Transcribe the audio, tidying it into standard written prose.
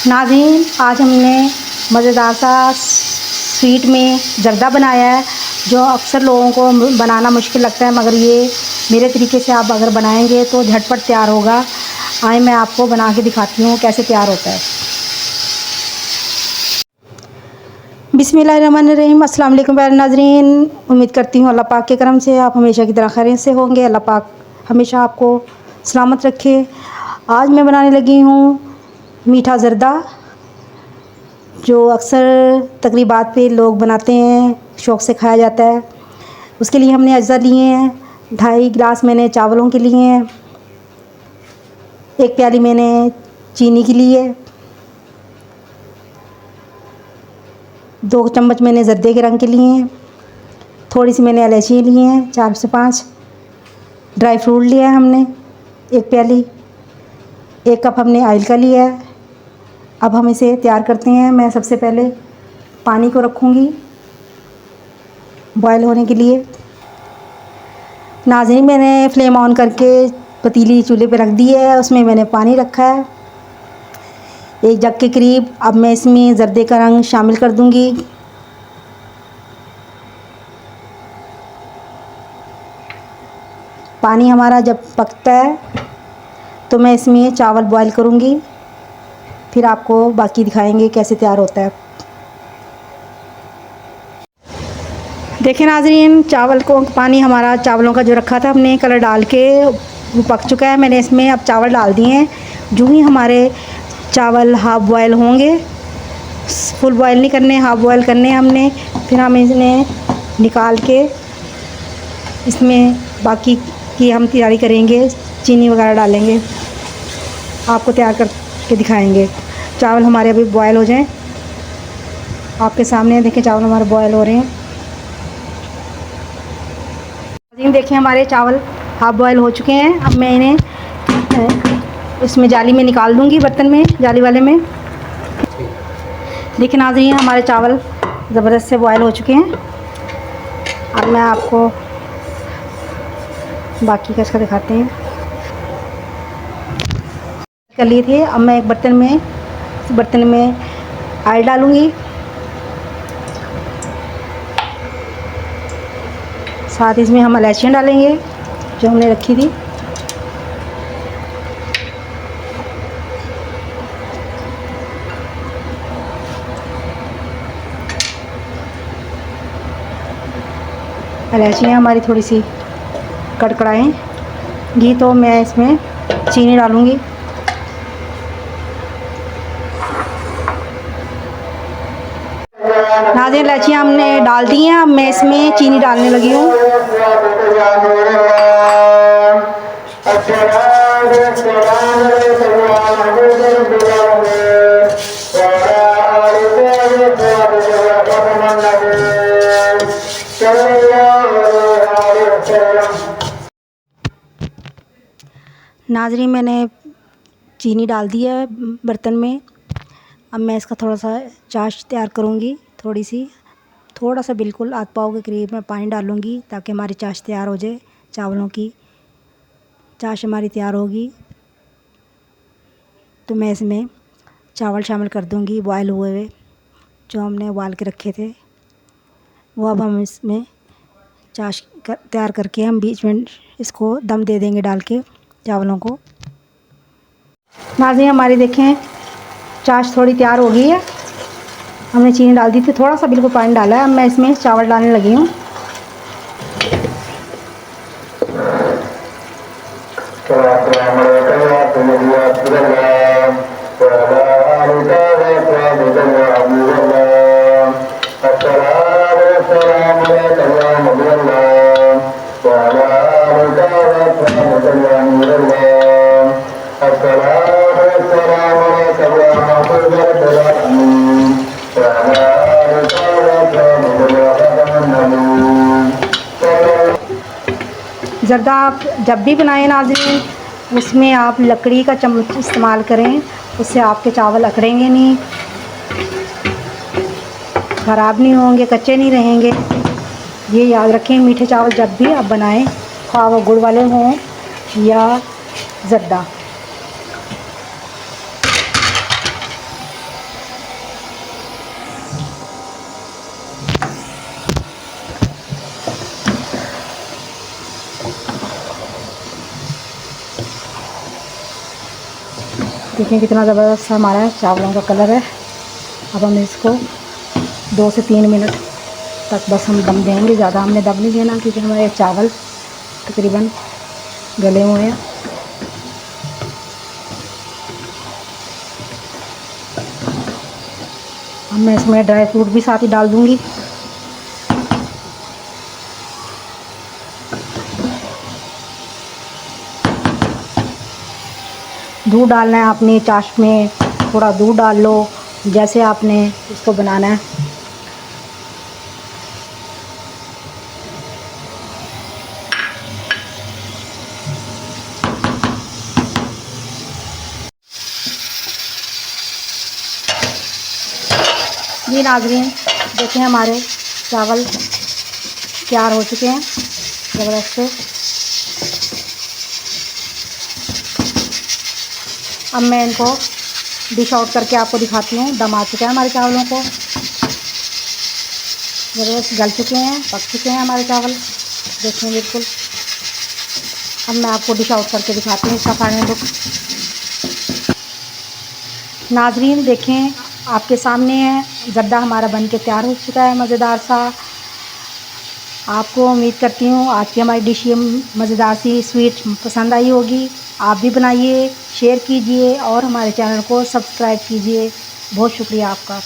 नाज़रीन, आज हमने मज़ेदार सा स्वीट में जर्दा बनाया है, जो अक्सर लोगों को बनाना मुश्किल लगता है, मगर ये मेरे तरीके से आप अगर बनाएंगे तो झटपट तैयार होगा। आए मैं आपको बना के दिखाती हूँ कैसे तैयार होता है। बिस्मिल्लाहिर्रहमानिर्रहीम। अस्सलाम वालेकुम प्यारे नाज़रीन, उम्मीद करती हूँ अल्लाह पाक के करम से आप हमेशा की तरह खैरियत से होंगे। अल्लाह पाक हमेशा आपको सलामत रखे। आज मैं बनाने लगी हूँ मीठा ज़र्दा, जो अक्सर तकरीबात पे लोग बनाते हैं, शौक़ से खाया जाता है। उसके लिए हमने अज्जा लिए हैं। 2.5 गिलास मैंने चावलों के लिए हैं, 1 प्याली मैंने चीनी की ली है, 2 चम्मच मैंने ज़र्दे के रंग के लिए हैं, थोड़ी सी मैंने इलायची ली हैं, 4 से 5 ड्राई फ्रूट लिया है हमने, 1 प्याली, 1 कप हमने ऑयल का लिया है। अब हम इसे तैयार करते हैं। मैं सबसे पहले पानी को रखूँगी बॉयल होने के लिए। नाज़रीन, मैंने फ्लेम ऑन करके पतीली चूल्हे पे रख दी है, उसमें मैंने पानी रखा है 1 जग के करीब। अब मैं इसमें ज़र्दे का रंग शामिल कर दूँगी। पानी हमारा जब पकता है तो मैं इसमें चावल बॉयल करूँगी, फिर आपको बाकी दिखाएंगे कैसे तैयार होता है। देखिए नाज़रीन, चावल को पानी हमारा चावलों का जो रखा था हमने कलर डाल के, वो पक चुका है। मैंने इसमें अब चावल डाल दिए हैं। जो ही हमारे चावल हाफ़ बॉयल होंगे, फुल बॉयल नहीं करने, हाफ़ बॉयल करने हमने, फिर हम इन्हें निकाल के इसमें बाकी की हम तैयारी करेंगे, चीनी वगैरह डालेंगे, आपको तैयार करके दिखाएंगे। चावल हमारे अभी बॉयल हो जाएं, आपके सामने देखें चावल हमारे बॉयल हो रहे हैं। देखिए हमारे चावल हाफ बॉयल हो चुके हैं। अब मैं इन्हें इसमें जाली में निकाल दूंगी, बर्तन में, जाली वाले में। देखिए नाज़रीन, हमारे चावल ज़बरदस्त से बॉयल हो चुके हैं। अब मैं आपको बाकी का इसका दिखाते हैं। कर लिए थे। अब मैं एक बर्तन में ऑयल डालूंगी, साथ इसमें हम इलायचियाँ डालेंगे जो हमने रखी थी। इलायचियाँ हमारी थोड़ी सी कड़कड़ाएंगी तो मैं इसमें चीनी डालूँगी। नाज़रीन, इलायचियाँ हमने डाल दी हैं। अब मैं इसमें चीनी डालने लगी हूँ। नाज़रीन, मैंने चीनी डाल दी है बर्तन में। अब मैं इसका थोड़ा सा चाश तैयार करूँगी, थोड़ा सा बिल्कुल आध पाव के करीब मैं पानी डालूँगी, ताकि हमारी चाश तैयार हो जाए। चावलों की चाश हमारी तैयार होगी तो मैं इसमें चावल शामिल कर दूँगी बॉयल हुए हुए, जो हमने उबाल के रखे थे। वो अब हम इसमें चाश तैयार करके हम बीच में इसको दम दे देंगे डाल के चावलों को। नाज़रीन, हमारी देखें चाश थोड़ी तैयार हो गई है। हमने चीनी डाल दी थी, थोड़ा सा बिल्कुल पानी डाला है। अब मैं इसमें चावल डालने लगी हूँ। ज़र्दा आप जब भी बनाएं नाज़रीन, उसमें आप लकड़ी का चम्मच इस्तेमाल करें, उससे आपके चावल अकड़ेंगे नहीं, ख़राब नहीं होंगे, कच्चे नहीं रहेंगे। ये याद रखें, मीठे चावल जब भी आप बनाएं, खा वो गुड़ वाले हों या ज़र्दा। देखिए कितना ज़बरदस्त हमारा चावलों का कलर है। अब हम इसको 2 से 3 मिनट तक बस हम दम देंगे। ज़्यादा हमने दम नहीं देना क्योंकि हमारे चावल तकरीबन गले हुए हैं। अब मैं इसमें ड्राई फ्रूट भी साथ ही डाल दूँगी। दूध डालना है आपने, चाश में थोड़ा दूध डाल लो, जैसे आपने इसको बनाना है। जी नाज़रीन, देखें हमारे चावल तैयार हो चुके हैं ज़बरदस्त से। अब मैं इनको डिश आउट करके आपको दिखाती हूँ। दम आ चुका है हमारे चावलों को, ज़बरदस्त गल चुके हैं, पक चुके हैं हमारे चावल, देखें बिल्कुल। अब मैं आपको डिश आउट करके दिखाती हूँ इसका फाइनल लुक। नाज़रीन देखें, आपके सामने है ज़र्दा हमारा बन के तैयार हो चुका है, मज़ेदार सा। आपको उम्मीद करती हूँ आज की हमारी डिश ये मज़ेदार सी स्वीट पसंद आई होगी। आप भी बनाइए, शेयर कीजिए और हमारे चैनल को सब्सक्राइब कीजिए। बहुत शुक्रिया आपका।